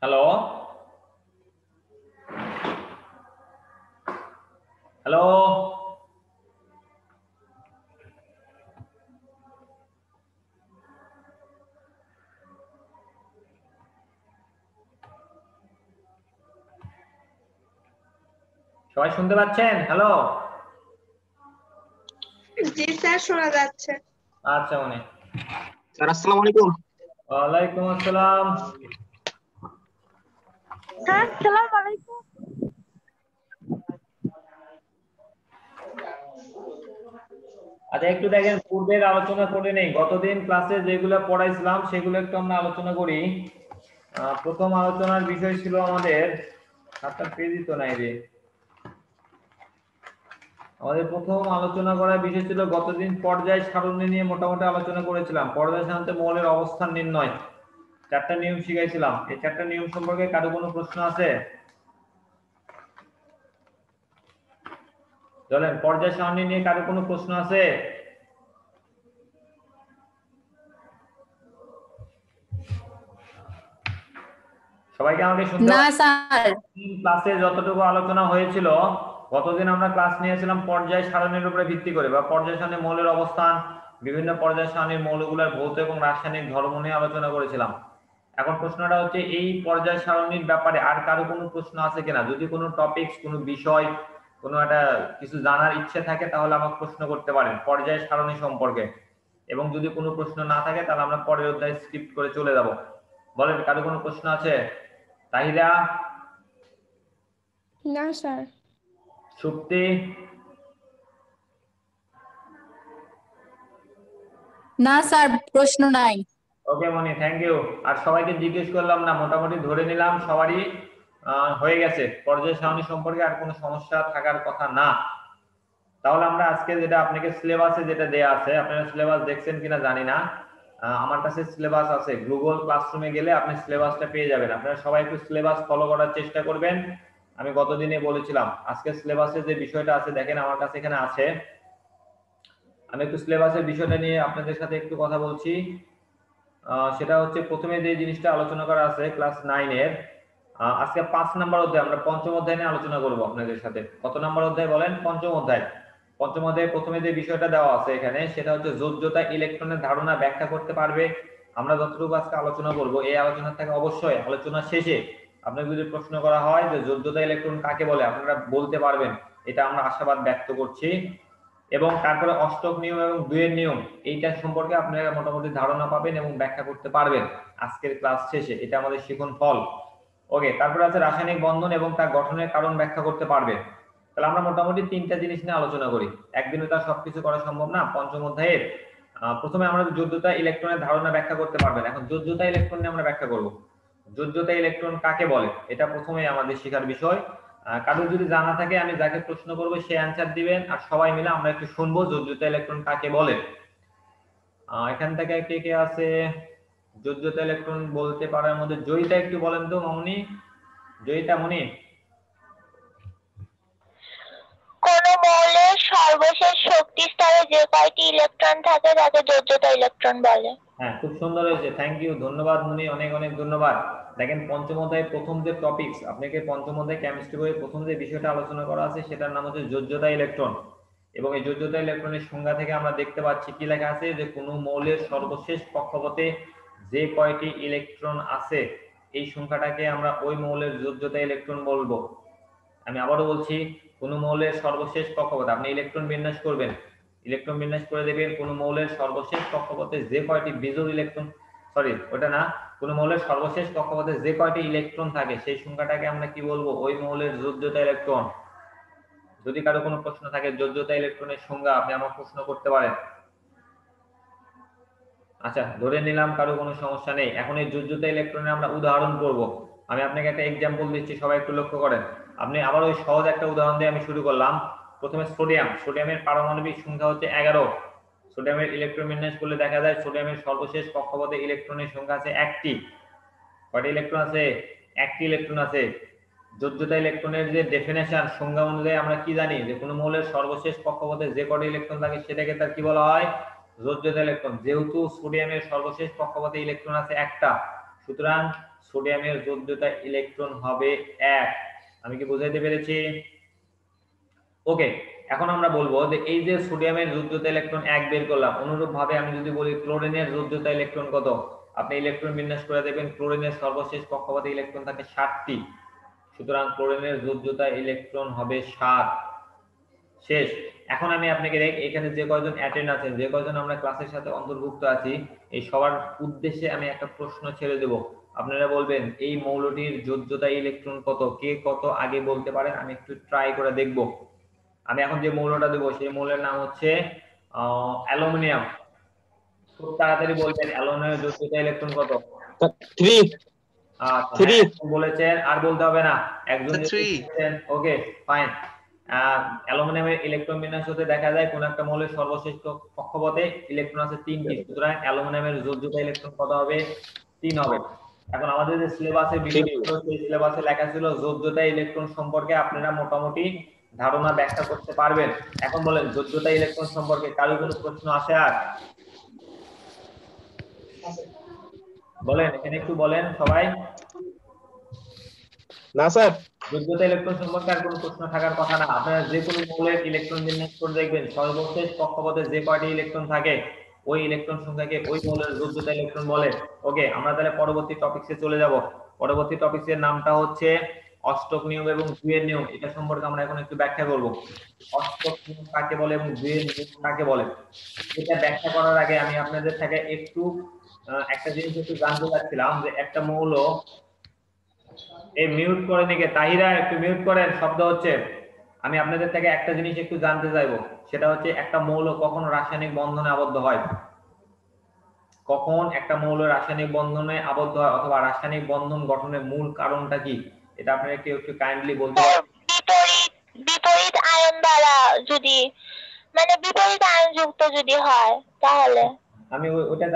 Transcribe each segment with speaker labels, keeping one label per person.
Speaker 1: Hello hello সবাই শুনতে পাচ্ছেন? হ্যালো।
Speaker 2: জি স্যার, শোনা যাচ্ছে।
Speaker 1: আচ্ছা মনে।
Speaker 3: স্যার আসসালামু আলাইকুম।
Speaker 1: ওয়ালাইকুম আসসালাম।
Speaker 2: স্যার আসসালামু আলাইকুম।
Speaker 1: আচ্ছা একটু দেখেন, পূর্বের আলোচনা করে নেই, গতদিন ক্লাসে যেগুলো পড়াইছিলাম সেগুলো একটু আমরা আলোচনা করি। প্রথম আলোচনার বিষয় ছিল আমাদের, আপনার পেজই তো নাই রে। আমাদের প্রথম আলোচনা করার বিষয় ছিল গতদিন পর্যায় সারণী নিয়ে মোটামুটি আলোচনা করেছিলাম। পর্যায় সারণীতে মৌলের অবস্থান নির্ণয় 4টা নিয়ম শিখাইছিলাম। এই 4টা নিয়ম সম্পর্কে কারো কোনো প্রশ্ন আছে? চলেন, পর্যায় সারণী নিয়ে কারো কোনো প্রশ্ন আছে? সবাইকে আমাকে শুনতে
Speaker 4: না স্যার।
Speaker 1: ক্লাসে যতটুকু আলোচনা হয়েছিল, গতদিন আমরা ক্লাস নিয়েছিলাম পর্যায় সারণীর উপরে ভিত্তি করে, বা পর্যায় সারণী মৌলের অবস্থান, বিভিন্ন পর্যায় সারণীর মৌলগুলোর ভৌত এবং রাসায়নিক ধর্ম নিয়ে আলোচনা করেছিলাম। এখন প্রশ্নটা হচ্ছে, এই পর্যায় সারণীর ব্যাপারে আর কারো কোনো প্রশ্ন আছে কিনা? যদি কোনো টপিকস, কোনো বিষয়, কোনো একটা কিছু জানার ইচ্ছে থাকে তাহলে আমাকে প্রশ্ন করতে পারেন পর্যায় সারণী সম্পর্কে। এবং যদি কোনো প্রশ্ন না থাকে তাহলে আমরা পরের অধ্যায় স্কিপ করে চলে যাব। বলেন, কারো কোনো প্রশ্ন আছে? তাহিরা?
Speaker 2: না স্যার।
Speaker 1: সুপ্তি?
Speaker 4: না স্যার, প্রশ্ন নাই।
Speaker 1: ওকে মনি, থ্যাংক ইউ। আর সবাইকে জিজ্ঞেস করলাম না, মোটামুটি ধরে নিলাম সবারই হয়ে গেছে পর্যায় সারণী সম্পর্কে, আর কোনো সমস্যা থাকার কথা না। তাহলে আমরা আজকে যেটা আপনাকে সিলেবাসে যেটা দেয়া আছে, আপনারা সিলেবাস দেখছেন কিনা জানি না। আমার কাছে সিলেবাস আছে, গুগল ক্লাসরুমে গেলে আপনি সিলেবাসটা পেয়ে যাবেন। আপনারা সবাই একটু সিলেবাস ফলো করার চেষ্টা করবেন। আমি গতদিনে বলেছিলাম আজকে সিলেবাসে যে বিষয়টা আছে, দেখেন আমার কাছে এখানে আছে। আমি একটু সিলেবাসের বিষয়টা নিয়ে আপনাদের সাথে একটু কথা বলছি। সেটা হচ্ছে, প্রথমে যে জিনিসটা আলোচনা করা আছে ক্লাস 9 এর, আজকে 5 নাম্বার অধ্যায়, আমরা পঞ্চম অধ্যায় নিয়ে আলোচনা করব আপনাদের সাথে। কত নাম্বার অধ্যায় বলেন? পঞ্চম অধ্যায়। পঞ্চম অধ্যায়ে প্রথমে যে বিষয়টা দেওয়া আছে এখানে, সেটা হচ্ছে যোজ্যতা ইলেকট্রনের ধারণা ব্যাখ্যা করতে পারবে। আমরা যতটুকু আজকে আলোচনা করব, এই আলোচনা থেকে অবশ্যই আলোচনা শেষে আপনাকে যদি প্রশ্ন করা হয় যে যোজ্যতা ইলেকট্রন কাকে বলে, আপনারা বলতে পারবেন, এটা আমরা আশাবাদ ব্যক্ত করছি। এবং তারপরে অষ্টক নিয়ম এবং দুইয়ের নিয়ম, এইটা সম্পর্কে আপনারা মোটামুটি ধারণা পাবেন এবং ব্যাখ্যা করতে পারবেন আজকের ক্লাস শেষে। এটা আমাদের শিখন ফল। ওকে, তারপরে আছে রাসায়নিক বন্ধন এবং তার গঠনের কারণ ব্যাখ্যা করতে পারবেন। তাহলে আমরা মোটামুটি 3টা জিনিস নিয়ে আলোচনা করি, একদিনে তার সবকিছু করা সম্ভব না। পঞ্চম অধ্যায়ের প্রথমে আমরা যোজ্যতা ইলেকট্রনের ধারণা ব্যাখ্যা করতে পারবেন। এখন যোজ্যতা ইলেকট্রন নিয়ে আমরা ব্যাখ্যা করব। যোজ্যতা ইলেকট্রন কাকে বলে, এটা প্রথমে আমাদের শেখার বিষয়। কারোর যদি জানা থাকে, আমি যাকে প্রশ্ন করবো সে অ্যান্সার দিবেন, আর সবাই মিলে আমরা একটু শুনবো যোজ্যতা ইলেকট্রন কাকে বলে। এখান থেকে কে কে আছে যোজ্যতা ইলেকট্রন বলতে পারার মধ্যে? জয়িতা একটু বলেন তো মামুনি, জয়িতা মনি।
Speaker 5: কোন মৌলের সর্বশেষ শক্তি স্তরে যে কয়টি ইলেকট্রন থাকে তাকে যোজ্যতা ইলেকট্রন বলে।
Speaker 1: হ্যাঁ, খুব সুন্দর হয়েছে, থ্যাংক ইউ, ধন্যবাদ মুনি, অনেক অনেক ধন্যবাদ। দেখেন পঞ্চম অধ্যায়ে প্রথম যে টপিকস, আপনাকে পঞ্চম অধ্যায়ে কেমিস্ট্রি বইয়ে প্রথম যে বিষয়টা আলোচনা করা আছে সেটার নাম হচ্ছে যোজ্যতা ইলেকট্রন। এবং এই যোজ্যতা ইলেকট্রনের সংজ্ঞা থেকে আমরা দেখতে পাচ্ছি কি লেখা আছে, যে কোনো মৌলের সর্বশেষ কক্ষপথে যে কয়টি ইলেকট্রন আছে এই সংখ্যাটাকে আমরা ওই মৌলের যোজ্যতা ইলেকট্রন বলবো। আমি আবারও বলছি, কোনো মৌলের সর্বশেষ কক্ষপথে আপনি ইলেকট্রন বিন্যাস করবেন, ইলেকট্রন বিন্যাস করে দেখবেন কোন মৌলের সর্বশেষ কক্ষপথে যে কয়টি বিজোড় ইলেকট্রন, সরি ওটা না, কোন মৌলের সর্বশেষ কক্ষপথে যে কয়টি ইলেকট্রন থাকে সেই সংখ্যাটাকে আমরা কি বলবো? ওই মৌলের যোজ্যতা ইলেকট্রন। যদি কারো কোনো প্রশ্ন থাকে যোজ্যতা ইলেকট্রনের সংজ্ঞা, আপনি আমাকে প্রশ্ন করতে পারেন। আচ্ছা, ধরে নিলাম কারো কোনো সমস্যা নেই। এখন এই যোজ্যতা ইলেকট্রনের আমরা উদাহরণ করব। আমি আপনাকে একটা এক্সাম্পল দিচ্ছি, সবাই একটু লক্ষ্য করেন। আপনি আবার ওই সহজ একটা উদাহরণ দিয়ে আমি শুরু করলাম। প্রথমে সোডিয়াম, সোডিয়ামের পারমাণবিক সংখ্যা হচ্ছে 11। সোডিয়ামের ইলেকট্রন বিন্যাস করলে দেখা যায় সোডিয়ামের সর্বশেষ কক্ষপথে ইলেকট্রনের সংখ্যা আছে 1টি। কয়টি ইলেকট্রন আছে? 1টি ইলেকট্রন আছে। যোজ্যতা ইলেকট্রনের যে ডেফিনেশন, সংজ্ঞা অনুযায়ী আমরা কি জানি, যে কোনো মৌলের সর্বশেষ কক্ষপথে যে কয়টি ইলেকট্রন থাকে সেটাকে তার কি বলা হয়? যোজ্যতা ইলেকট্রন। যেহেতু সোডিয়ামের সর্বশেষ কক্ষপথে ইলেকট্রন আছে 1টা, সুতরাং সোডিয়ামের যোজ্যতা ইলেকট্রন হবে 1। আমি কি বুঝাইতে পেরেছি? ওকে, এখন আমরা বলবো যে এই যে সোডিয়ামের যোজ্যতা ইলেকট্রন 1 বের করলাম, অনুরূপ ভাবে আমি যদি বলি ক্লোরিনের যোজ্যতা ইলেকট্রন কত, আপনি ইলেকট্রন বিন্যাস করে দেখবেন ক্লোরিনের সর্বশেষ কক্ষপথে ইলেকট্রন থাকে 7টি। সুতরাং ক্লোরিনের যোজ্যতা ইলেকট্রন হবে 7। শেষ। এখন আমি আপনাকে এখানে যে কয়জন অ্যাটেন্ড আছেন, যে কয়জন আমরা ক্লাসের সাথে অন্তর্ভুক্ত আছি, এই সবার উদ্দেশ্যে আমি একটা প্রশ্ন ছেড়ে দেব। আপনারা বলবেন এই মৌলটির যোজ্যতা ইলেকট্রন কত, কে কত আগে বলতে পারেন, আমি একটু ট্রাই করে দেখব। আমি এখন যে মৌলটা দেব সেই মৌলের নাম হচ্ছে অ্যালুমিনিয়াম। খুব তাড়াতাড়ি বলবেন অ্যালুমিনিয়ামের যোজ্যতা ইলেকট্রন কত?
Speaker 3: 3
Speaker 1: বলেছেন, আর বলতে হবে না, একজন ওকে ফাইন। অ্যালুমিনিয়ামের ইলেকট্রন বিন্যাস হতে দেখা যায় কোন একটা মৌলের সর্বশেষ কক্ষপথে ইলেকট্রন আছে 3টি। সুতরাং অ্যালুমিনিয়ামের যোজ্যতা ইলেকট্রন কত হবে? 3 হবে। এখন আমাদের যে সিলেবাসে বিষয় ছিল সেই সিলেবাসে লেখা ছিল যোজ্যতা ইলেকট্রন সম্পর্কে আপনারা মোটামুটি ধারণা ব্যাখ্যা করতে পারবেন। এখন বলেন যোজ্যতা ইলেকট্রন সম্পর্কে কারো কোনো প্রশ্ন আছে? আর বলেন, এখানে একটু বলেন সবাই।
Speaker 3: না স্যার,
Speaker 1: যোগ্যতা ইলেকট্রন সম্পর্কে আর কোনো প্রশ্ন থাকার কথা না। আপনারা যে কোনো মৌলের ইলেকট্রন বিন্যাস করে দেখবেন সর্বশেষ কক্ষপথে যে কয়টি ইলেকট্রন থাকে ওই ইলেকট্রন সংখ্যাকে ওই মৌলের যোগ্যতা ইলেকট্রন বলে। ওকে, আমরা তাহলে পরবর্তী টপিকসে চলে যাব। পরবর্তী টপিকসের নামটা হচ্ছে অষ্টক নিয়ম এবং দুইয়ের নিয়ম। এটা সম্পর্কে আমরা এখন একটু ব্যাখ্যা করব। অষ্টক নিয়ম কাকে বলে এবং দুইয়ের নিয়ম কাকে বলে, এটা ব্যাখ্যা করার আগে আমি আপনাদের থেকে একটু একটা জিনিস একটু জানতে চাচ্ছিলাম যে একটা মৌল, এই মিউট করে নিকে তাহিরা একটু মিউট করেন, শব্দ হচ্ছে। আমি আপনাদের থেকে একটা জিনিস একটু জানতে চাইবো, সেটা হচ্ছে একটা মৌল কখন রাসায়নিক বন্ধনে আবদ্ধ হয়, কখন একটা মৌল রাসায়নিক বন্ধনে আবদ্ধ হয়, অথবা রাসায়নিক বন্ধন গঠনের মূল কারণটা কি, এটা আপনারা একটু একটু কাইন্ডলি বলতে পারেন?
Speaker 5: বিপরীত আয়ন দ্বারা, যদি মানে বিপরীত আয়ন যুক্ত যদি হয় তাহলে।
Speaker 1: আমি ওটা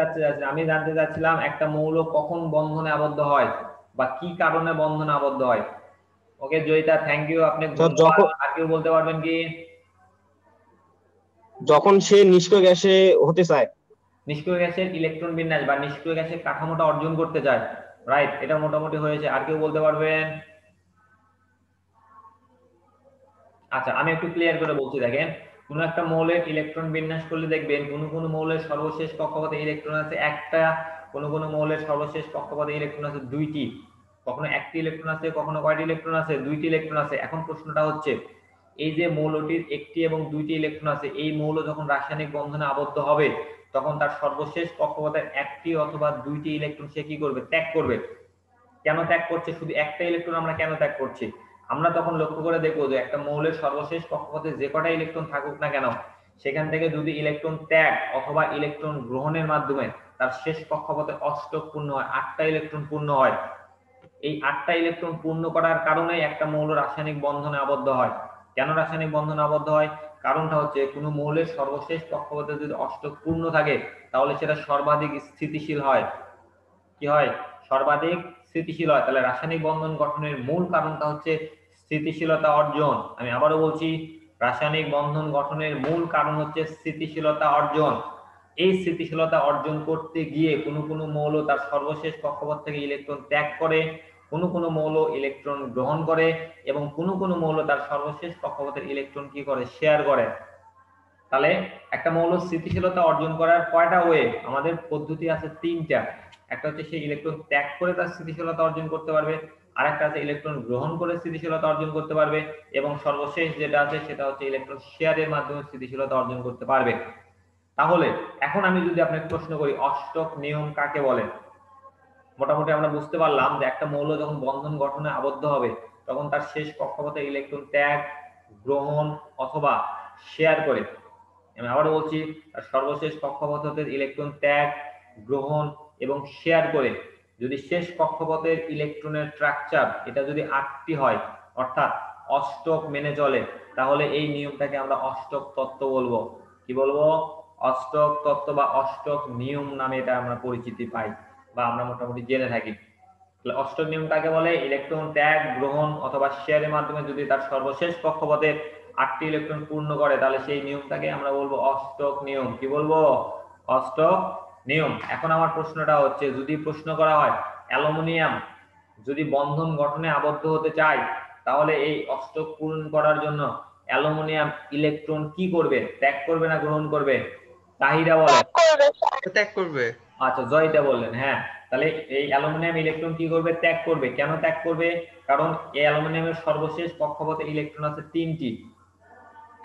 Speaker 1: আমি জানতে চাচ্ছিলাম একটা মৌল কখন বন্ধনে আবদ্ধ হয় বা কি কারণে বন্ধনে আবদ্ধ হয়। ওকে জয়িতা, থ্যাংক ইউ, আপনি ধন্যবাদ। আর কেউ বলতে পারবেন কি?
Speaker 3: যখন সে নিষ্ক্রিয় গ্যাসে হতে চায়।
Speaker 1: নিষ্ক্রিয় গ্যাসের ইলেকট্রন বিন্যাস বা নিষ্ক্রিয় গ্যাসের কাঠামোটা অর্জন করতে চায়, রাইট, এটা মোটামুটি হয়েছে। আর কেউ বলতে পারবেন? আচ্ছা, আমি একটু ক্লিয়ার করে বলছি, দেখেন কোন একটা মৌলের ইলেকট্রন বিন্যাস করলে দেখবেন কোন কোন মৌলের সর্বশেষ কক্ষপথে ইলেকট্রন আছে একটা, কোন কোন মৌলের সর্বশেষ কক্ষপথে ইলেকট্রন আছে 2টি, কখনো একটি ইলেকট্রন আছে, কখনো কয়টি ইলেকট্রন আছে? 2টি ইলেকট্রন আছে। এখন প্রশ্নটা হচ্ছে এই যে মৌলটির একটি এবং 2টি ইলেকট্রন আছে, এই মৌল যখন রাসায়নিক বন্ধনে আবদ্ধ হবে তখন তার সর্বশেষ কক্ষপথের একটি অথবা 2টি ইলেকট্রন সে কি করবে? ত্যাগ করবে। কেন ত্যাগ করছে? শুধু একটা ইলেকট্রন আমরা কেন ত্যাগ করছি? আমরা তখন লক্ষ্য করে দেখবো যে একটা মৌলের সর্বশেষ কক্ষপথে যে কটা ইলেকট্রন থাকুক না কেন, সেখান থেকে যদি ইলেকট্রন ত্যাগ অথবা ইলেকট্রন গ্রহণের মাধ্যমে তার শেষ কক্ষপথে অষ্টক পূর্ণ হয়, 8টা ইলেকট্রন পূর্ণ হয়। এই 8টা ইলেকট্রন পূর্ণ করার কারণে একটা মৌল রাসায়নিক বন্ধনে আবদ্ধ হয়। কেন রাসায়নিক বন্ধনে আবদ্ধ হয়? কারণটা হচ্ছে কোনো মৌলের সর্বশেষ কক্ষপথে যদি অষ্টক পূর্ণ থাকে তাহলে সেটা সর্বাধিক স্থিতিশীল হয়। কি হয়? সর্বাধিক স্থিতিশীল হয়। তাহলে রাসায়নিক বন্ধন গঠনের মূল কারণটা হচ্ছে স্থিতিশীলতা অর্জন। আমি আবারও বলছি, রাসায়নিক বন্ধন গঠনের মূল কারণ হচ্ছে স্থিতিশীলতা অর্জন। এই স্থিতিশীলতা অর্জন করতে গিয়ে কোনো কোনো মৌল তার সর্বশেষ কক্ষপথ থেকে ইলেকট্রন ত্যাগ করে, কোনো কোনো মৌল ইলেকট্রন গ্রহণ করে, এবং কোনো কোনো মৌল তার সর্বশেষ কক্ষপথের ইলেকট্রন কি করে? শেয়ার করে। তাহলে একটা মৌল স্থিতিশীলতা অর্জন করার কয়টা ওয়ে? আমাদের পদ্ধতি আছে 3টা। একটা হচ্ছে সেই ইলেকট্রন ত্যাগ করে তার স্থিতিশীলতা অর্জন করতে পারবে, আরেকটা আছে ইলেকট্রন গ্রহণ করে স্থিতিশীলতা অর্জন করতে পারবে, এবং সর্বশেষ যেটা আছে সেটা হচ্ছে ইলেকট্রন শেয়ারের মাধ্যমে স্থিতিশীলতা অর্জন করতে পারবে। তাহলে এখন আমি যদি আপনাকে প্রশ্ন করি অষ্টক নিয়ম কাকে বলে, মোটামুটি আমরা বুঝতে পারলাম যে একটা মৌল যখন বন্ধন গঠনে আবদ্ধ হবে তখন তার শেষ কক্ষপথে ইলেকট্রন ত্যাগ, গ্রহণ অথবা শেয়ার করে। আমি আবারও বলছি, সর্বশেষ কক্ষপথের ইলেকট্রন ত্যাগ, গ্রহণ এবং শেয়ার করে। যদি শেষ কক্ষপথের ইলেকট্রনের স্ট্রাকচার এটা যদি 8টি হয়, অর্থাৎ অষ্টক মেনে চলে, তাহলে এই নিয়মটাকে আমরা অষ্টক তত্ত্ব বলবো। কি বলবো? অষ্টক তত্ত্ব বা অষ্টক নিয়ম নামে এটা আমরা পরিচিতি পাই বা আমরা মোটামুটি জেনে থাকি। অষ্টক নিয়ম কাকে বলে? ইলেকট্রন ত্যাগ, গ্রহণ অথবা শেয়ারের মাধ্যমে যদি তার সর্বশেষ কক্ষপথে 8টি ইলেকট্রন পূর্ণ করে তাহলে সেই নিয়মটাকে আমরা বলবো অষ্টক নিয়ম। কি বলবো? অষ্টক নিয়ম। এখন আমার প্রশ্নটা হচ্ছে, যদি প্রশ্ন করা হয় অ্যালুমিনিয়াম যদি বন্ধন গঠনে আবদ্ধ হতে চায় তাহলে এই অষ্টক পূরণ করার জন্য অ্যালুমিনিয়াম ইলেকট্রন কি করবে, ত্যাগ করবে না গ্রহণ করবে? তাহিরা বলেন।
Speaker 5: ত্যাগ করবে স্যার।
Speaker 6: ত্যাগ করবে।
Speaker 1: আচ্ছা, জয়িতা বললেন। হ্যাঁ, তাহলে এই অ্যালুমিনিয়াম ইলেকট্রন কি করবে? ত্যাগ করবে। কেন ত্যাগ করবে? কারণ এই অ্যালুমিনিয়ামের সর্বশেষ কক্ষপথে ইলেকট্রন আছে 3টি।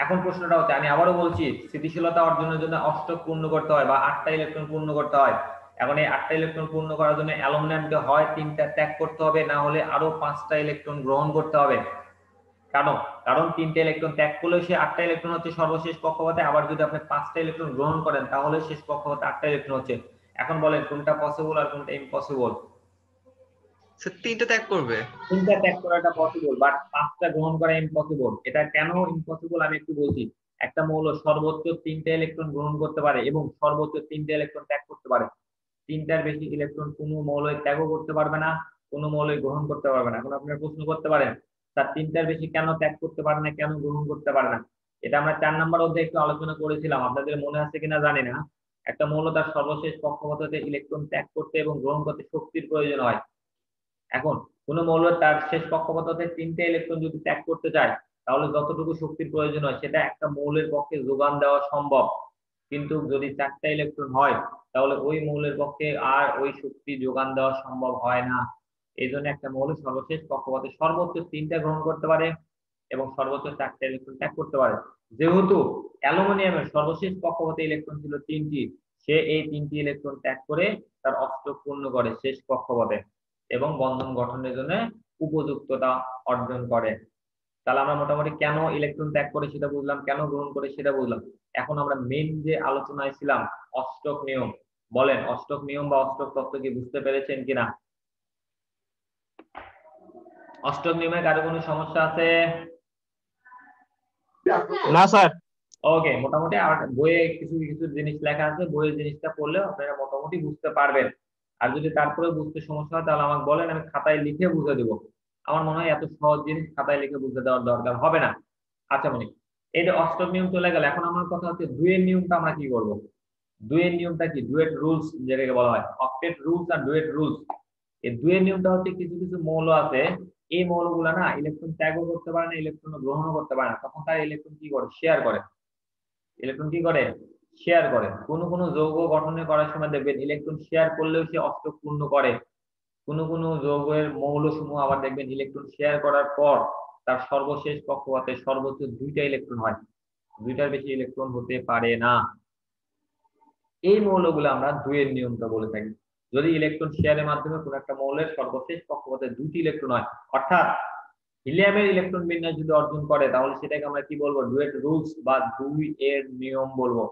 Speaker 1: এখন প্রশ্নটা হচ্ছে, আমি আবারও বলছি, স্থিতিশীলতা অর্জনের জন্য অষ্টক পূর্ণ করতে হয় বা 8টা ইলেকট্রন পূর্ণ করতে হয়। এখন এই 8টা ইলেকট্রন পূর্ণ করার জন্য অ্যালুমিনিয়ামকে হয় 3টা ত্যাগ করতে হবে, না হলে আরো 5টা ইলেকট্রন গ্রহণ করতে হবে। কারণ 3টা ইলেকট্রন ত্যাগ করলে সে 8টা ইলেকট্রন হচ্ছে সর্বশেষ কক্ষপথে, আবার যদি আপনি 5টা ইলেকট্রন গ্রহণ করেন তাহলে শেষ কক্ষপথে 8টা ইলেকট্রন হচ্ছে। এখন বলেন কোনটা পসিবল আর কোনটা ইম্পসিবল?
Speaker 6: স্যার 3টা ত্যাগ করবে।
Speaker 1: 3টা ত্যাগ করাটা পসিবল, বাট 5টা গ্রহণ করা ইম্পসিবল। এটা কেন ইম্পসিবল আমি একটু বলছি। একটা মৌল সর্বোচ্চ 3টা ইলেকট্রন গ্রহণ করতে পারে এবং সর্বোচ্চ 3টা ইলেকট্রন ত্যাগ করতে পারে। 3টার বেশি ইলেকট্রন কোনো মৌলই ত্যাগও করতে পারবে না, কোনো মৌলই গ্রহণ করতে পারবে না। এখন আপনারা প্রশ্ন করতে পারেন, তার 3টার বেশি কেন ত্যাগ করতে পারে না, কেন গ্রহণ করতে পারে না? এটা আমরা 4 নম্বর অধ্যায়ে একটু আলোচনা করেছিলাম, আপনাদের মনে আছে কিনা জানি না। একটা মৌল তার সর্বশেষ কক্ষপথে ইলেকট্রন ত্যাগ করতে এবং গ্রহণ করতে শক্তির প্রয়োজন হয়। এখন কোন মৌল তার শেষ কক্ষপথে 3টে ইলেকট্রন যদি ত্যাগ করতে চায় তাহলে যতটুকু শক্তির প্রয়োজন হয় সেটা একটা মৌলের পক্ষে যোগান দেওয়া সম্ভব। কিন্তু যদি 4টা ইলেকট্রন হয় তাহলে ওই মৌলের পক্ষে আর ওই শক্তি যোগান দেওয়া সম্ভব হয় না। এই জন্য একটা মৌল সর্বশেষ কক্ষপথে সর্বোচ্চ 3টা গ্রহণ করতে পারে এবং সর্বোচ্চ 4টা ইলেকট্রন ত্যাগ করতে পারে। যেহেতু অ্যালুমিনিয়ামের সর্বশেষ কক্ষপথে ইলেকট্রন ছিল 3টি, সে এই 3টি ইলেকট্রন ত্যাগ করে তার অষ্টক পূর্ণ করে শেষ কক্ষপথে এবং বন্ধন গঠনের জন্য উপযুক্ততা অর্জন করে। তাহলে আমরা মোটামুটি কেন ইলেকট্রন ত্যাগ করে সেটা বুঝলাম, কেন গ্রহণ করে সেটা বুঝলাম। এখন আমরা মেইন যে আলোচনায় ছিলাম, অষ্টক নিয়ম। বলেন অষ্টক নিয়ম বা অষ্টক তত্ত্ব কি বুঝতে পেরেছেন কিনা? অষ্টক নিয়মে কারো কোনো সমস্যা আছে?
Speaker 3: না স্যার।
Speaker 1: ওকে, মোটামুটি আর বইয়ে কিছু কিছু জিনিস লেখা আছে, বইয়ের জিনিসটা পড়লেও আপনারা মোটামুটি বুঝতে পারবেন। আর যদি তারপরে বুঝতে সমস্যা হয় তাহলে আমাকে বলেন, আমি খাতায় লিখে বুঝে দেবো। আমার মনে হয় এত সহজ জিনিস খাতায় লিখে বুঝে দেওয়ার দরকার হবে না। আচ্ছা মনি, এই যে অষ্টক নিয়ম চলে গেল, এখন আমার কথা হচ্ছে দুইয়ের নিয়মটা আমরা কি করব? দুইয়ের নিয়মটা কি? ডুয়েট রুলস যেটাকে বলা হয়, অক্টেট রুলস আর ডুয়েট রুলস। এই দুইয়ের নিয়মটা হচ্ছে কিছু কিছু মৌল আছে, এই মৌলগুলা না ইলেকট্রন ত্যাগও করতে পারে না, ইলেকট্রন গ্রহণও করতে পারে না, তখন তার ইলেকট্রন কি করে? শেয়ার করে। ইলেকট্রন কি করে? শেয়ার করে। কোন কোন যৌগ গঠনে করার সময় দেখবেন ইলেকট্রন শেয়ার করলেও সে অষ্টক পূর্ণ করে। কোন কোন যৌগের মৌলসমূহ আবার দেখবেন ইলেকট্রন শেয়ার করার পর তার সর্বশেষ কক্ষপথে সর্বোচ্চ 2টা ইলেকট্রন হয়, 2টার বেশি ইলেকট্রন হতে পারে না। এই মৌলগুলো আমরা দুইয়ের নিয়মটা বলে থাকি। যদি ইলেকট্রন শেয়ারের মাধ্যমে কোন একটা মৌলের সর্বশেষ কক্ষপথে 2টি ইলেকট্রন হয়, অর্থাৎ হিলিয়ামের ইলেকট্রন বিন্যাস যদি অর্জন করে তাহলে সেটাকে আমরা কি বলবো? ডুয়েট রুলস বা 2 এর নিয়ম বলবো।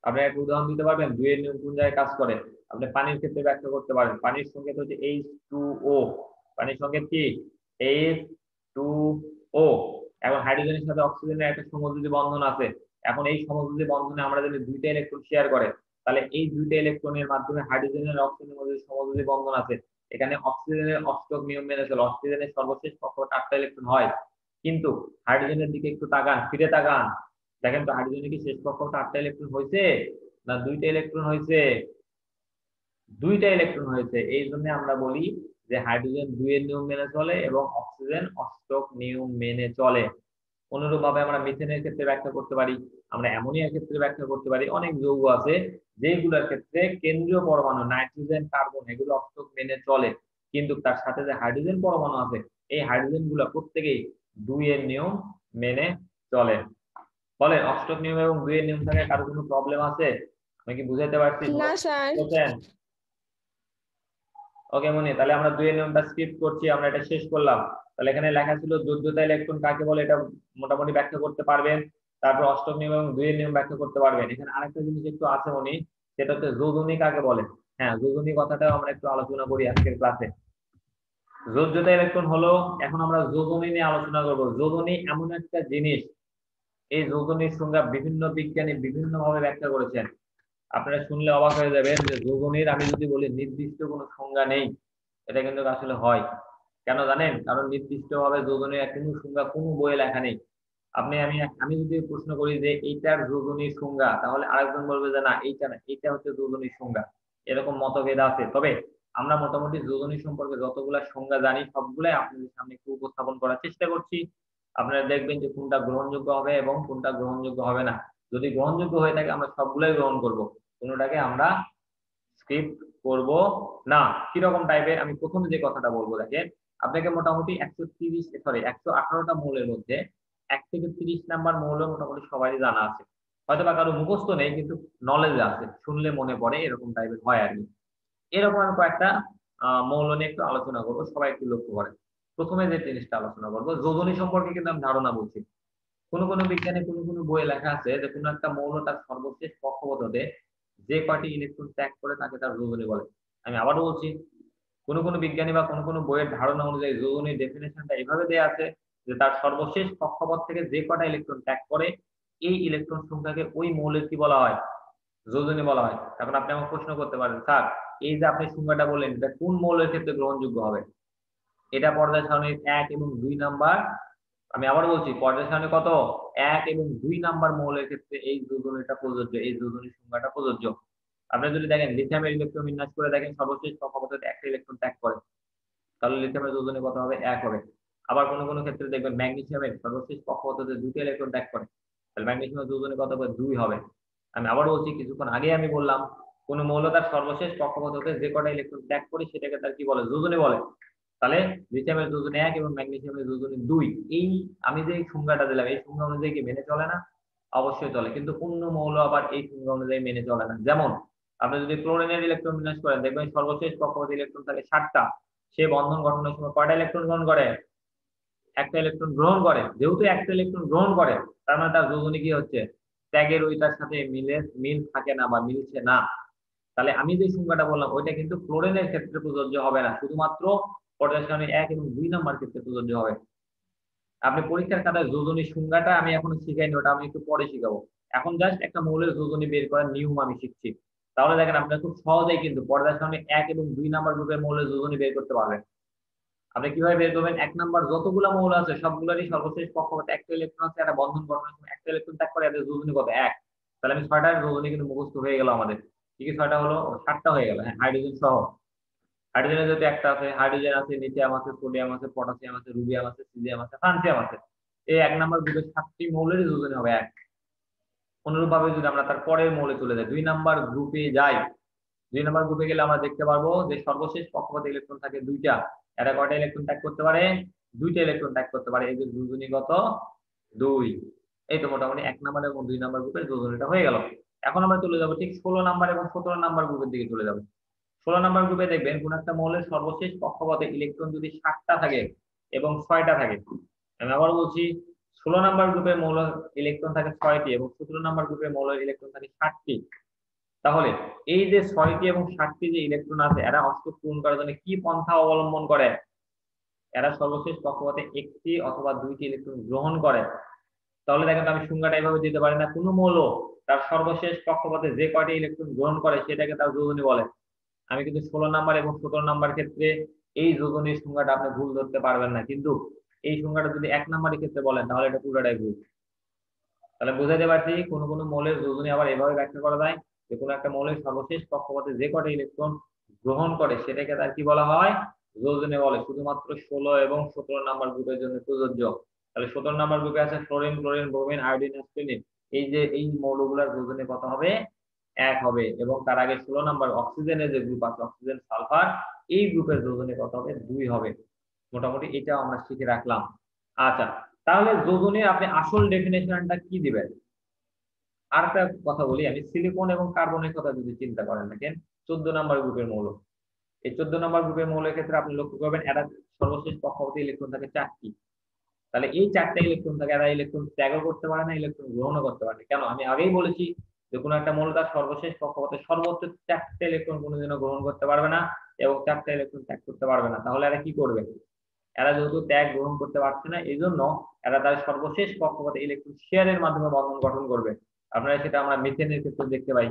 Speaker 1: আপনি একটা উদাহরণ দিতে পারবেন 2 এর নিয়ম কোন জায়গায় কাজ করে? আপনি পানির ক্ষেত্রে ব্যাখ্যা করতে পারেন। পানির সংকেত হচ্ছে H2O, পানির সংকেত কি? H2O। এখন হাইড্রোজেনের সাথে অক্সিজেনের একটা সমযোজী বন্ধন আছে। এখন এই সমযোজী বন্ধনে আমরা যদি 2টা ইলেকট্রন শেয়ার করে তাহলে এই 2টা ইলেকট্রনের মাধ্যমে হাইড্রোজেনের অক্সিজেনের মধ্যে সমযোজী বন্ধন আছে। এখানে অক্সিজেনের অষ্টক নিয়ম মেনে চলে, অক্সিজেনের সর্বশেষ কক্ষপথে 8টা ইলেকট্রন হয়। কিন্তু হাইড্রোজেনের দিকে একটু তাকান, ফিরে তাকান, দেখেন তো হাইড্রোজেনের কি শেষ কক্ষপথে 8টা ইলেকট্রন হয়েছে না 2টা ইলেকট্রন হয়েছে? 2টা ইলেকট্রন হয়েছে। এই জন্য আমরা বলি যে হাইড্রোজেন 2 এর নিয়ম মেনে চলে এবং অক্সিজেন অষ্টক নিয়ম মেনে চলে। অনুরূপ ভাবে আমরা মিথেনের ক্ষেত্রে ব্যাখ্যা করতে পারি, আমরা অ্যামোনিয়ার ক্ষেত্রে ব্যাখ্যা করতে পারি। অনেক যৌগ আছে যেগুলোর ক্ষেত্রে কেন্দ্রীয় পরমাণু নাইট্রোজেন, কার্বন এগুলো অষ্টক মেনে চলে, কিন্তু তার সাথে যে হাইড্রোজেন পরমাণু আছে এই হাইড্রোজেন গুলো প্রত্যেকেই 2 এর নিয়ম মেনে চলে। বলেন অষ্টক নিয়ম এবং 2 এর নিয়ম থেকে কারো কোনো প্রবলেম আছে? আমি কি বুঝাতে পারছি?
Speaker 2: না স্যার।
Speaker 1: ওকে মনি, তাহলে আমরা 2 এর নিয়মটা স্কিপ করছি, আমরা এটা শেষ করলাম। তাহলে এখানে লেখা ছিল যোজ্যতা ইলেকট্রন কাকে বলে, এটা মোটামুটি ব্যাখ্যা করতে পারবেন। তারপর অষ্টক নিয়ম এবং 2 এর নিয়ম ব্যাখ্যা করতে পারবেন। এখানে আরেকটা জিনিস একটু আছে মনি, সেটা হচ্ছে যোজনী কাকে বলে। হ্যাঁ, যোজনী কথাটাও আমরা একটু আলোচনা করি আজকের ক্লাসে। যোজ্যতা ইলেকট্রন হলো, এখন আমরা যোজনী নিয়ে আলোচনা করব। যোজনী এমন একটা জিনিস, এই যোজনীর সংজ্ঞা বিভিন্ন বিজ্ঞানী বিভিন্ন ভাবে ব্যাখ্যা করেছেন। আপনারা শুনলে অবাক হয়ে যাবেন যে যোজনীর আমি যদি বলি নির্দিষ্ট কোনো সংজ্ঞা নেই, এটা কিন্তু আসলে হয়। কেন জানেন? কারণ নির্দিষ্ট ভাবে যোজনীর কোনো সংজ্ঞা কোনো বইয়ে লেখা নেই। আমি যদি প্রশ্ন করি যে এইটার যোজনীর সংজ্ঞা, তাহলে আরেকজন বলবে যে না এইটা না, এইটা হচ্ছে যোজনীর সংজ্ঞা। এরকম মতভেদ আছে। তবে আমরা মোটামুটি যোজনী সম্পর্কে যতগুলা সংজ্ঞা জানি সবগুলাই আপনাদের সামনে একটু উপস্থাপন করার চেষ্টা করছি। আপনারা দেখবেন যে কোনটা গ্রহণযোগ্য হবে এবং কোনটা গ্রহণযোগ্য হবে না। যদি গ্রহণযোগ্য হয়ে থাকে আমরা সবগুলাই গ্রহণ করব, কোনোটাকে আমরা স্কিপ করব না। কিরকম টাইপের, আমি প্রথমে যে কথাটা বলবো, দেখেন আপনাকে মোটামুটি 118টা মৌলের মধ্যে 1 থেকে 30 নাম্বার মৌল মোটামুটি সবারই জানা আছে, হয়তো বা কারো মুখস্থ নেই কিন্তু নলেজ আছে, শুনলে মনে পড়ে, এরকম টাইপের হয় আর কি। এরকম আমি কয়েকটা মৌল নিয়ে একটু আলোচনা করবো, সবাই একটু লক্ষ্য করেন। প্রথমে যে জিনিসটা আলোচনা করবো, যোজনী সম্পর্কে কিন্তু আমি ধারণা বলছি। কোনো বিজ্ঞানে কোনো বইয়ে লেখা আছে যে কোনো একটা মৌল তার সর্বশেষ কক্ষপথে যে কয়টি ইলেকট্রন ত্যাগ করে তাকে তার যোজনী বলে। আমি আবারও বলছি, কোনো বিজ্ঞানী বা কোনো বইয়ের ধারণা অনুযায়ী যোজনীর ডেফিনেশনটা এইভাবে দেয়া আছে যে তার সর্বশেষ কক্ষপথ থেকে যে কয়টা ইলেকট্রন ত্যাগ করে এই ইলেকট্রন সংখ্যাকে ওই মৌলের কি বলা হয়, যোজনী বলা হয়। এখন আপনি আমাকে প্রশ্ন করতে পারেন, স্যার এই যে আপনি সংখ্যাটা বললেন এটা কোন মৌলের ক্ষেত্রে গ্রহণযোগ্য হবে? এটা পর্যায় সারণীর 1 এবং 2 নাম্বার, আমি আবার বলছি পর্যায় সারণী কত 1 এবং 2 নাম্বার মৌলের ক্ষেত্রে এই যোজনীটা প্রযোজ্য, এই যোজনী সংখ্যাটা প্রযোজ্য। আপনি যদি দেখেন লিথিয়ামের ইলেকট্রন বিন্যাস করে দেখেন সর্বশেষ কক্ষপথে একটা ইলেকট্রন ত্যাগ করে, তাহলে লিথিয়ামের যোজনী কত হবে? 1 হবে। আবার কোনো ক্ষেত্রে দেখবেন ম্যাগনেসিয়ামের সর্বশেষ কক্ষপথে 2টা ইলেকট্রন ত্যাগ করে, তাহলে ম্যাগনেসিয়ামের যোজনী কত হবে? 2 হবে। আমি আবার বলছি, কিছুক্ষণ আগে আমি বললাম কোন মৌল তার সর্বশেষ কক্ষপথে যে কটা ইলেকট্রন ত্যাগ করে সেটাকে তার কি বলে? যোজনী বলে। তাহলে লিথিয়ামের যোজনী 1 এবং ম্যাগনেসিয়ামের যোজনী 2। এই আমি যে সংজ্ঞাটা দিলাম এই সংজ্ঞা অনুযায়ী কি মেনে চলে না? অবশ্যই চলে, কিন্তু অন্য মৌল আবার এই সংজ্ঞা অনুযায়ী মেনে চলে না। যেমন আপনি যদি ক্লোরিনের ইলেকট্রন বিন্যাস করেন দেখবেন সর্বশেষ কক্ষপথে ইলেকট্রন থাকে 7টা, সে বন্ধন গঠনের সময় কয়টা ইলেকট্রন গ্রহণ করে? একটা ইলেকট্রন গ্রহণ করে। যেহেতু একটা ইলেকট্রন গ্রহণ করে তার মানে তার যোজনী কি হচ্ছে? ত্যাগের ওইটার সাথে মিল থাকে না বা মিলছে না। তাহলে আমি যে সংখ্যাটা বললাম ওইটা কিন্তু ক্লোরিনের ক্ষেত্রে প্রযোজ্য হবে না, শুধুমাত্র পর্যায় সারণী 1 এবং 2 নাম্বার ক্ষেত্রে প্রযোজ্য হবে। আপনি পরীক্ষার খাতায় যোজনীর সংজ্ঞাটা আমি এখনো শিখাইনি, ওটা আমি একটু পরে শিখাবো। এখন জাস্ট একটা মৌলের যোজনী বের করার নিয়ম আমি শিখছি। তাহলে দেখেন আপনারা খুব সহজেই কিন্তু পর্যায় সারণী 1 এবং 2 নাম্বার গ্রুপের মৌলের যোজনী বের করতে পারবেন। আপনি কিভাবে বের করবেন? 1 নাম্বার যতগুলো মৌল আছে সবগুলোরই সর্বশেষ কক্ষপথে একটা ইলেকট্রন আছে, একটা বন্ধন গঠনের সময় একটা ইলেকট্রন ত্যাগ করে, এদের যোজনী কত? 1। তাহলে আমি 6টার যোজনী কিন্তু মুখস্থ হয়ে গেল আমাদের। কি 6টা হলো? 7টা হয়ে গেল। হ্যাঁ, হাইড্রোজেন সহ। হাইড্রোজেনের যদি একটা আছে, হাইড্রোজেন আছে, লিথিয়াম আছে, সোডিয়াম আছে, পটাশিয়াম আছে, রুবিয়াম আছে, সিজিয়াম আছে, ফ্রান্সিয়াম আছে। এই 1 নাম্বার গ্রুপের 7টি মৌলেরই যোজনী হবে 1। অনুরূপভাবে যদি আমরা তার পরের মৌলে চলে যাই, 2 নাম্বার গ্রুপে যাই, 2 নাম্বার গ্রুপে গেলে আমরা দেখতে পারবো যে সর্বশেষ কক্ষপথে ইলেকট্রন থাকে 2টা। এরা কয়টা ইলেকট্রন ত্যাগ করতে পারে? 2টা ইলেকট্রন ত্যাগ করতে পারে। এই যে যোজনী কত? 2। এই তো মোটামুটি 1 নাম্বার এবং 2 নাম্বার গ্রুপের যোজনীটা হয়ে গেল। এখন আমরা চলে যাব ঠিক 16 নাম্বার এবং 17 নাম্বার গ্রুপের দিকে চলে যাব। 16 নাম্বার গ্রুপে দেখবেন কোন একটা মৌলের সর্বশেষ কক্ষপথে ইলেকট্রন যদি 7টা থাকে এবং 6টা থাকে। আমি আবার বলছি 16 নাম্বার গ্রুপের মৌল ইলেকট্রন থাকে 6টি এবং 17 নাম্বার গ্রুপের মৌলের ইলেকট্রন থাকে 7টি। তাহলে এই যে 6টি এবং 7টি যে ইলেকট্রন আছে এরা অষ্টক পূরণ করার জন্য কি পন্থা অবলম্বন করে? এরা সর্বশেষ কক্ষপথে 1টি অথবা 2টি ইলেকট্রন গ্রহণ করে। তাহলে দেখেন আমি সংজ্ঞাটা এইভাবে দিতে পারি না, কোনো মৌল তার সর্বশেষ কক্ষপথে যে কয়টি ইলেকট্রন গ্রহণ করে সেটাকে তার যোজনী বলে। আমি কিন্তু 16 নাম্বার এবং 17 নাম্বার ক্ষেত্রে এই যোজনীর সংজ্ঞাটা আপনি ভুল ধরতে পারবেন না, কিন্তু এই সংজ্ঞাটা যদি 1 নাম্বারের ক্ষেত্রে বলেন তাহলে এটা পুরোটাই ভুল। তাহলে বুঝাতে পারছি কোন মৌলের যোজনী আবার এভাবে ব্যাখ্যা করা যায় যে কোনো একটা মৌলের সর্বশেষ কক্ষপথে যে কয়টা ইলেকট্রন গ্রহণ করে সেটাকে তার কি বলা হয়? যোজনী বলে। শুধুমাত্র 16 এবং 17 নাম্বার গ্রুপের জন্য প্রযোজ্য। তাহলে 17 নাম্বার গ্রুপে আছে fluorine, chlorine, bromine, iodine, aspirin. এই মৌলগুলোর যোজনী কত হবে? 1 হবে। এবং তার আগে 16 নাম্বার অক্সিজেনের যে গ্রুপ আছে অক্সিজেন, সালফার, এই গ্রুপের যোজনী কত হবে? 2 হবে। মোটামুটি এটাও আমরা শিখে রাখলাম। আচ্ছা, তাহলে যোজনীর আপনি আসল ডেফিনেশনটা কি দিবেন? আরেকটা কথা বলি আমি, সিলিকন এবং কার্বনের কথা যদি চিন্তা করেন, দেখেন 14 নাম্বার গ্রুপের মৌল, এই 14 নাম্বার গ্রুপের মৌলের ক্ষেত্রে আপনি লক্ষ্য করবেন এরা সর্বশেষ কক্ষপথে ইলেকট্রন থাকে 4টি। তাহলে এই 4টা ইলেকট্রন থাকে, এরা ইলেকট্রন ত্যাগও করতে পারে না, ইলেকট্রন গ্রহণও করতে পারে না। কেন? আমি আগেই বলেছি যে কোনো একটা মৌল তার সর্বশেষ কক্ষপথে সর্বোচ্চ 4টা ইলেকট্রন কোনোদিনও গ্রহণ করতে পারবে না এবং 4টা ইলেকট্রন ত্যাগ করতে পারবে না। তাহলে এরা কি করবে? এরা যেহেতু ত্যাগ গ্রহণ করতে পারছে না, এই জন্য এরা তার সর্বশেষ কক্ষপথে ইলেকট্রন শেয়ারের মাধ্যমে বন্ধন গঠন করবে। আপনারা সেটা আমরা মিথেনের ক্ষেত্রে দেখতে পাই।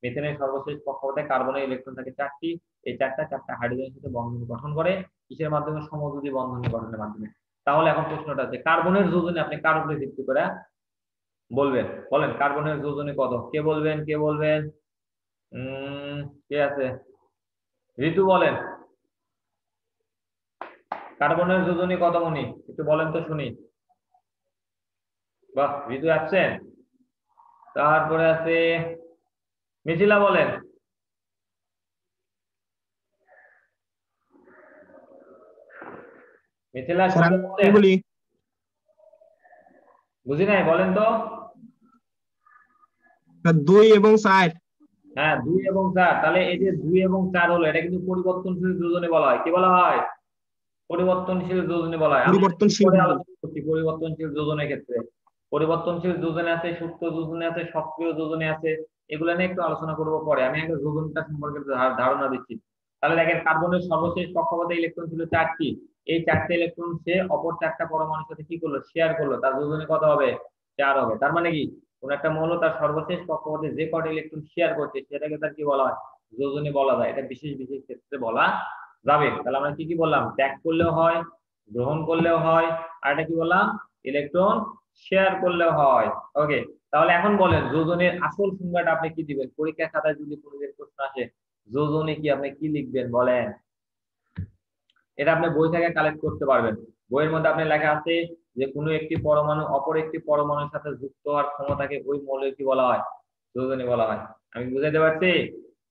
Speaker 1: মিথেনের সর্বশেষ কক্ষপথে কার্বনের ইলেকট্রন থাকে 4টি। এই 4টা হাইড্রোজেনের সাথে বন্ধন গঠন করে কিসের মাধ্যমে? সমযোজী বন্ধন গঠনের মাধ্যমে। তাহলে এখন প্রশ্নটা হচ্ছে কার্বনের যোজনী আপনি কার উপরে ভিত্তি করে বলবেন? বলেন কার্বনের যোজনী কত? কে বলবেন? কে বলবেন? কে আছে? ঋতু বলেন কার্বনের যোজনী কত মনি, একটু বলেন তো শুনি। বাহ, ঋতু আসছেন। তারপরে আছে মিথিলা বলেন। মিথিলা
Speaker 3: স্যার
Speaker 1: শুনতে
Speaker 3: আমি
Speaker 1: পাচ্ছেন?
Speaker 3: বলি
Speaker 1: বুঝি নাই, বলেন তো।
Speaker 3: স্যার 2 এবং 4।
Speaker 1: হ্যাঁ 2 এবং 4, তাহলে এই যে 2 এবং 4 হলো, এটা কিন্তু পরিবর্তনশীল যোজনী বলা হয়। কি বলা হয়? পরিবর্তনশীল যোজনী বলা হয়। আমরা একটু
Speaker 3: পরিবর্তনশীল
Speaker 1: পরে
Speaker 3: যোজন।
Speaker 1: আলোচনা করছি পরিবর্তনশীল যোজনের ক্ষেত্রে। পরিবর্তনশীল যোজনে আছে, সুপ্ত যোজনে আছে, সক্রিয় যোজনে আছে, এগুলো নিয়ে একটু আলোচনা করব পরে। আমি আগে যোজনটা সম্পর্কে ধারণা দিচ্ছি। তাহলে দেখেন কার্বনের সর্বশেষ কক্ষপথে ইলেকট্রন ছিল 4টি। এই 4টে ইলেকট্রন সে অপর 4টা পরমাণুর সাথে কি করলো, শেয়ার করলো। তার যোজনী কত হবে? 4 হবে। তার মানে কি, কোন একটা মৌল তার সর্বশেষ কক্ষপথে যে কটা ইলেকট্রন শেয়ার করছে সেটাকে তার কি বলা হয়? যোজনী বলা যায়। এটা বিশেষ বিশেষ ক্ষেত্রে বলা যাবে। তাহলে আমরা কি কি বললাম? ত্যাগ করলেও হয়, গ্রহণ করলেও হয়, আর এটা কি বললাম? ইলেকট্রন শেয়ার করলেও হয়। ওকে, তাহলে এখন বলেন যোজনের আসল সংজ্ঞাটা আপনি কি দিবেন? পরীক্ষা খাতায় যদি কোনোদিন প্রশ্ন আসে যোজনে কি, আপনি কি লিখবেন বলেন? এটা আপনি বই থেকে কালেক্ট করতে পারবেন। বইয়ের মধ্যে আপনি লেখা আছে যে কোনো একটি পরমাণু অপর একটি পরমাণুর সাথে যুক্ত হওয়ার ক্ষমতাকে ওই মৌলের কি বলা হয়? যোজনী বলা হয়। আমি বুঝাইতে পারছি?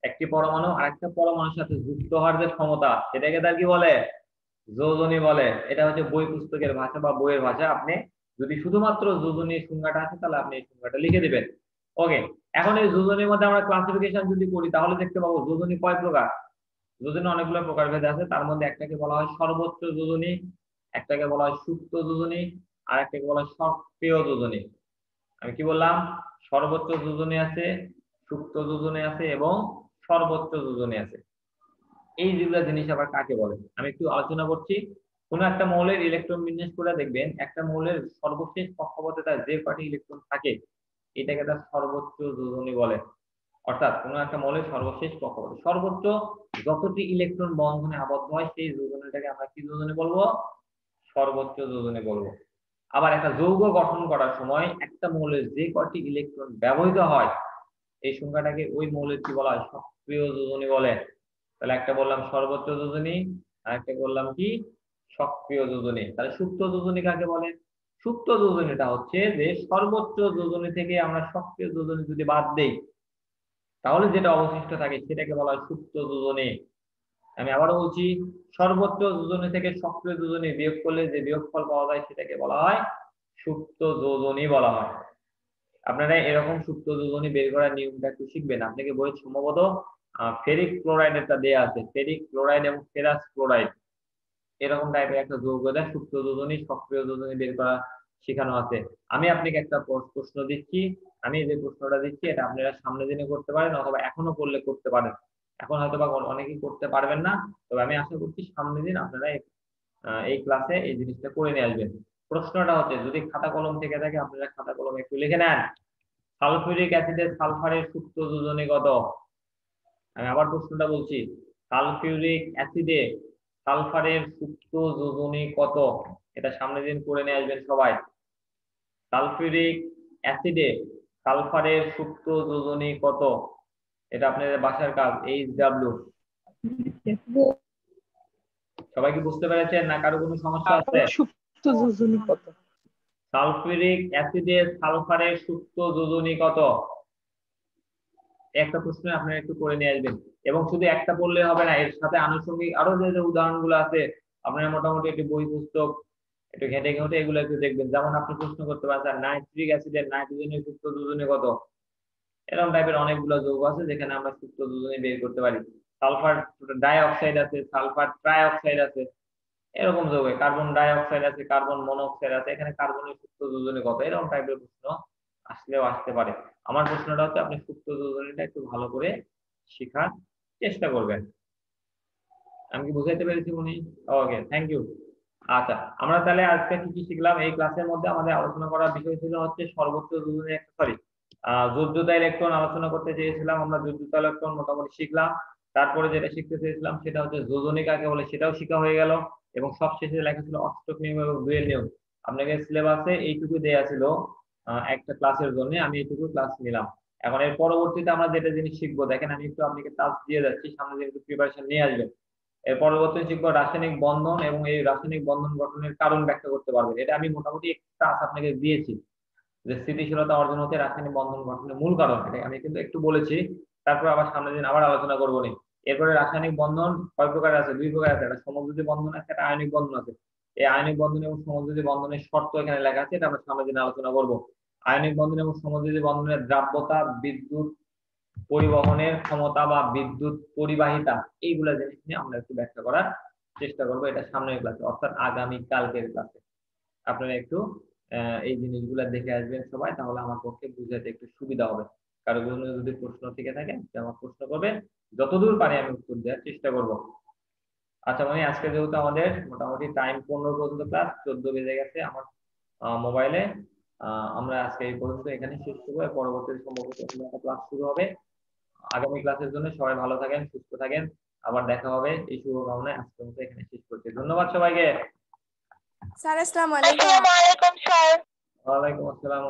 Speaker 1: একটি পরমাণু আরেকটা পরমাণুর সাথে যুক্ত হওয়ার যে ক্ষমতা, সেটাকে তার কি বলে? যোজনী বলে। এটা হচ্ছে বই পুস্তকের ভাষা বা বইয়ের ভাষা। আপনি যদি শুধুমাত্র যোজনীর সংজ্ঞাটা আছে তাহলে আপনি এই সংজ্ঞাটা লিখে দিবেন। ওকে, এখন এই যোজনীর মধ্যে আমরা ক্লাসিফিকেশন যদি করি তাহলে দেখতে পাবো যোজনী কয় প্রকার। যোজনী অনেকগুলো প্রকারভেদ আছে, তার মধ্যে একটাকে বলা হয় সর্বোচ্চ যোজনী, একটাকে বলা হয় সুপ্ত যোজনী, আর একটাকে বলা হয় সক্রিয় যোজনী। আমি কি বললাম? সর্বোচ্চ যোজনী আছে, সুপ্ত যোজনী আছে এবং সর্বোচ্চ যোজনী আছে। এই যেগুলা জিনিস আবার কাকে বলে আমি একটু আলোচনা করছি। কোন একটা মৌলের ইলেকট্রন বিন্যাস করে দেখবেন, একটা মৌলের সর্বশেষ কক্ষপথে তার যে কটি ইলেকট্রন থাকে এটাকে তার সর্বোচ্চ যোজনী বলে। অর্থাৎ কোন একটা মৌলের সর্বশেষ কক্ষপথে সর্বোচ্চ যতটি ইলেকট্রন বন্ধনে আবদ্ধ হয় সেই যোজনীটাকে আমরা কি যোজনী বলবো? সর্বোচ্চ যোজনী বলবো। আবার একটা যৌগ গঠন করার সময় একটা মৌলের যে কটি ইলেকট্রন ব্যবহৃত হয় এই সংখ্যাটাকে ওই মৌলের কি বলা হয়? সক্রিয় যোজনী বলে। তাহলে একটা বললাম সর্বোচ্চ যোজনী, আর একটা বললাম কি? সক্রিয় যোজনী। তাহলে সুপ্ত যোজনী কাকে বলে? সুপ্ত যোজনীটা হচ্ছে যে সর্বোচ্চ যোজনী থেকে আমরা সক্রিয় যোজনী যদি বাদ দেই তাহলে যেটা অবশিষ্ট থাকে সেটাকে বলা হয় সুপ্ত যোজনী। আমি আবারও বলছি, সর্বোচ্চ যোজনী থেকে সক্রিয় যোজনী বিয়োগ করলে যে বিয়োগফল পাওয়া যায় সেটাকে বলা হয় সুপ্ত যোজনী বলা হয়। আপনারা এরকম সুপ্ত যোজনী বের করার নিয়মটা একটু শিখবেন। আপনাকে বইয়ে সম্ভবত ফেরিক ক্লোরাইড একটা দেয়া আছে, ফেরিক ক্লোরাইড এবং ফেরাস ক্লোরাইড এরকম টাইপের একটা যৌগ দেয়, সুপ্ত যোজনী সক্রিয় যোজনী বের করা শেখানো আছে। আমি আপনাকে একটা প্রশ্ন দিচ্ছি, আমি যে প্রশ্নটা দিচ্ছি এটা আপনারা সামনে দিনে করতে পারেন অথবা এখনো করলে করতে পারেন। এখন হয়তো বা অনেকেই করতে পারবেন না, তবে আমি আশা করছি সামনের দিন আপনারা এই ক্লাসে এই জিনিসটা করে নিয়ে আসবেন। প্রশ্নটা হচ্ছে, যদি খাতা কলম থেকে থাকে আপনারা খাতা কলম একটু লিখে নেন। সালফিউরিক অ্যাসিডের সালফারের সুপ্ত যোজনী কত? আমি আবার প্রশ্নটা বলছি, সালফিউরিক অ্যাসিডে সালফারের সুপ্ত যোজনী কত? এটা সামনের দিন করে নিয়ে আসবেন সবাই। সালফিউরিক অ্যাসিডে সালফারের সুপ্ত যোজনী কত? এটা আপনাদের বাসার কাজ, HW। সবাই কি বুঝতে পেরেছেন না কারো কোনো সমস্যা আছে?
Speaker 7: সুপ্ত যোজনী কত?
Speaker 1: সালফিউরিক অ্যাসিডে সালফারের সুপ্ত যোজনী কত? একটা প্রশ্ন আপনারা একটু করে নিয়ে আসবেন। এবং শুধু একটা পড়লে হবে না, এর সাথে আনুষঙ্গিক আরো যে যে উদাহরণগুলো আছে আপনারা মোটামুটি একটু বই পুস্তক একটু ঘেটে ঘেটে এগুলো একটু দেখবেন। যেমন আপনি প্রশ্ন করতে পারেন স্যার নাইট্রিক অ্যাসিডের নাইট্রোজেনের সুপ্ত যোজনী কত? এরকম টাইপের অনেকগুলো যৌগ আছে যেখানে আমরা সুপ্ত যোজনী বের করতে পারি। সালফার ডাই অক্সাইড আছে, সালফার ট্রাই অক্সাইড আছে, এরকম যৌগ। কার্বন ডাই অক্সাইড আছে, কার্বন মনোক্সাইড আছে, এখানে কার্বনের সুপ্ত যোজনী কত? এরকম টাইপের প্রশ্ন আসলেও আসতে পারে। আমার প্রশ্নটা হচ্ছে আপনি সুপ্ত যোজনীটা একটু ভালো করে শেখার চেষ্টা করবেন। আমি কি বুঝাইতে পেরেছি উনি? ওকে, থ্যাংক ইউ। আচ্ছা, আমরা তাহলে আজকে কি কি শিখলাম? এই ক্লাসের মধ্যে আমাদের আলোচনা করার বিষয় ছিল হচ্ছে সর্বোচ্চ যোজনী, সরি যোজ্যতা ইলেকট্রন আলোচনা করতে চেয়েছিলাম আমরা। যোজ্যতা ইলেকট্রন মোটামুটি শিখলাম। তারপরে যেটা শিখতে চেয়েছিলাম সেটা হচ্ছে যোজনী কাকে বলে সেটাও শেখা হয়ে গেল। এবং সবশেষে লেখা ছিল অষ্টক নিয়ম এবং ডুয়েল নিয়ম। আপনাকে সিলেবাসে এইটুকু দেয়া ছিল একটা ক্লাসের জন্য, আমি এইটুকু ক্লাস নিলাম। এখন এর পরবর্তীতে আমরা যেটা জিনিস শিখবো, দেখেন আমি একটু আপনাকে টাস্ক দিয়ে যাচ্ছি, সামনে দিন একটু প্রিপারেশন নিয়ে আসবেন। এর পরবর্তীতে শিখবো রাসায়নিক বন্ধন এবং এই রাসায়নিক বন্ধন গঠনের কারণ ব্যাখ্যা করতে পারবেন। এটা আমি মোটামুটি একটা টাস্ক আপনাকে দিয়েছি, যে স্থিতিশীলতা অর্জন হতে রাসায়নিক বন্ধন গঠনের মূল কারণ, এটা আমি কিন্তু একটু বলেছি। তারপর আবার সামনের দিন আবার আলোচনা করবো নি। এরপরে রাসায়নিক বন্ধন কয় প্রকার আছে? দুই প্রকার আছে, একটা সমযোজী বন্ধন আছে, একটা আয়নিক বন্ধন আছে। এই আয়নিক বন্ধন এবং সমযোজী বন্ধনের শর্ত এখানে লেখা আছে, এটা আমরা সামনের দিন আলোচনা করব। আয়নিক বন্ধন এবং সমযোজী বন্ধনের দ্রাব্যতা, বিদ্যুৎ পরিবহনের ক্ষমতা বা বিদ্যুৎ পরিবাহিতা, এইগুলা জিনিস নিয়ে আমরা একটু ব্যাখ্যা করার চেষ্টা করবো, এটা সামনের ক্লাসে, অর্থাৎ আগামী কালকের ক্লাসে। আপনারা একটু এই জিনিসগুলো দেখে আসবেন সবাই, তাহলে আমার পক্ষে বুঝাতে একটু সুবিধা হবে। কারো কোনো যদি প্রশ্ন থেকে থাকে আমার প্রশ্ন করবেন, যতদূর পারি আমি উত্তর দেওয়ার চেষ্টা করব। আচ্ছা মানে আজকে যেহেতু আমাদের মোটামুটি টাইম 15 পর্যন্ত ক্লাস, 14 বেজে গেছে আমার মোবাইলে, আমরা আজকে এই পর্যন্ত এখানে শেষ করবো। পরবর্তীতে সম্ভবত অন্য একটা ক্লাস শুরু হবে। আগামী ক্লাসের জন্য সবাই ভালো থাকেন, সুস্থ থাকেন, আবার দেখা হবে এই শুভকামনায় আজকের মতো এখানে শেষ করছি। ধন্যবাদ সবাইকে।
Speaker 2: স্যার আসসালামু আলাইকুম।
Speaker 5: আসসালামু আলাইকুম স্যার।
Speaker 1: ওয়ালাইকুম আসসালাম।